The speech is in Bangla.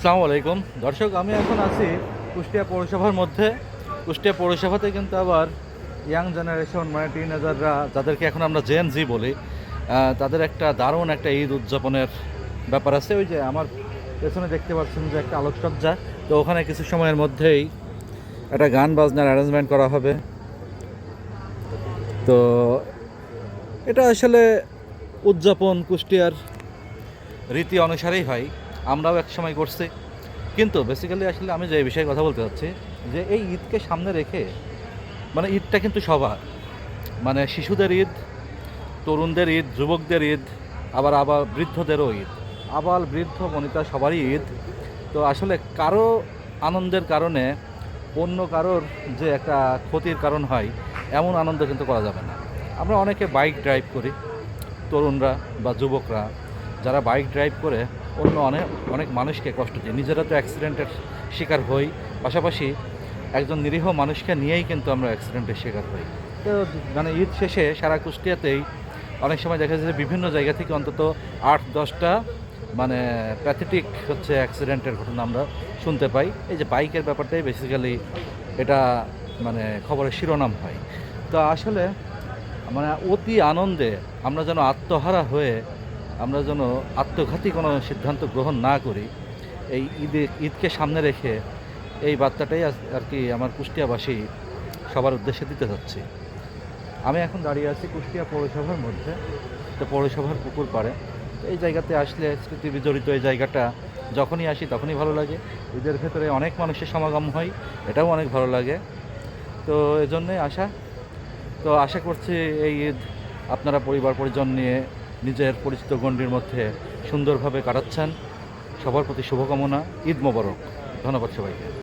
আসসালামু আলাইকুম দর্শক, আমি এখন আছি কুষ্টিয়া পৌরসভার মধ্যে। কুষ্টিয়া পৌরসভাতে কিন্তু আবার ইয়াং জেনারেশন মানে টিনেজাররা, যাদেরকে এখন আমরা জেন জি বলি, তাদের একটা দারুণ একটা ঈদ উদযাপনের ব্যাপার আছে। ওই যে আমার পেছনে দেখতে পাচ্ছেন যে একটা আলোকসজ্জা, তো ওখানে কিছু সময়ের মধ্যেই একটা গান বাজনার অ্যারেঞ্জমেন্ট করা হবে। তো এটা আসলে উদযাপন কুষ্টিয়ার রীতি অনুসারেই হয়, আমরাও এক সময় করছি। কিন্তু বেসিক্যালি আসলে আমি যে বিষয়ে কথা বলতে চাচ্ছি, যে এই ঈদকে সামনে রেখে, মানে ঈদটা কিন্তু সবার, মানে শিশুদের ঈদ, তরুণদের ঈদ, যুবকদের ঈদ, আবার আবার বৃদ্ধদেরও ঈদ, আবার বৃদ্ধ বনিতা সবারই ঈদ। তো আসলে কারো আনন্দের কারণে অন্য কারোর যে একটা ক্ষতির কারণ হয়, এমন আনন্দ কিন্তু করা যাবে না। আমরা অনেকে বাইক ড্রাইভ করি, তরুণরা বা যুবকরা যারা বাইক ড্রাইভ করে অন্য অনেক অনেক মানুষকে কষ্ট দিই, নিজেরা তো অ্যাক্সিডেন্টের শিকার হই, পাশাপাশি একজন নিরীহ মানুষকে নিয়েই কিন্তু আমরা অ্যাক্সিডেন্টের শিকার হই। তো মানে ঈদ শেষে সারা কুষ্টিয়াতেই অনেক সময় দেখা যায় যে বিভিন্ন জায়গা থেকে অন্তত 8-10টা মানে প্যাথেটিক হচ্ছে অ্যাক্সিডেন্টের ঘটনা আমরা শুনতে পাই। এই যে বাইকের ব্যাপারটাই বেসিক্যালি এটা মানে খবরের শিরোনাম হয়। তো আসলে মানে অতি আনন্দে আমরা যেন আত্মহারা হয়ে, আমরা যেন আত্মঘাতী কোনো সিদ্ধান্ত গ্রহণ না করি, এই ঈদকে সামনে রেখে এই বার্তাটাই আর কি আমার কুষ্টিয়াবাসী সবার উদ্দেশ্যে দিতে যাচ্ছি। আমি এখন দাঁড়িয়ে আছি কুষ্টিয়া পৌরসভার মধ্যে। তো পৌরসভার পুকুর পাড়ে, তো এই জায়গাতে আসলে স্মৃতি বিজড়িত এই জায়গাটা যখনই আসি তখনই ভালো লাগে। ঈদের ভেতরে অনেক মানুষের সমাগম হয়, এটাও অনেক ভালো লাগে। তো এজন্যই আসা। তো আশা করছি এই ঈদ আপনারা পরিবার পরিজন নিয়ে নিজের পরিচিত গণ্ডির মধ্যে সুন্দরভাবে কাটাচ্ছেন। সবার প্রতি শুভকামনা। ঈদ মোবারক। ধন্যবাদ সবাইকে।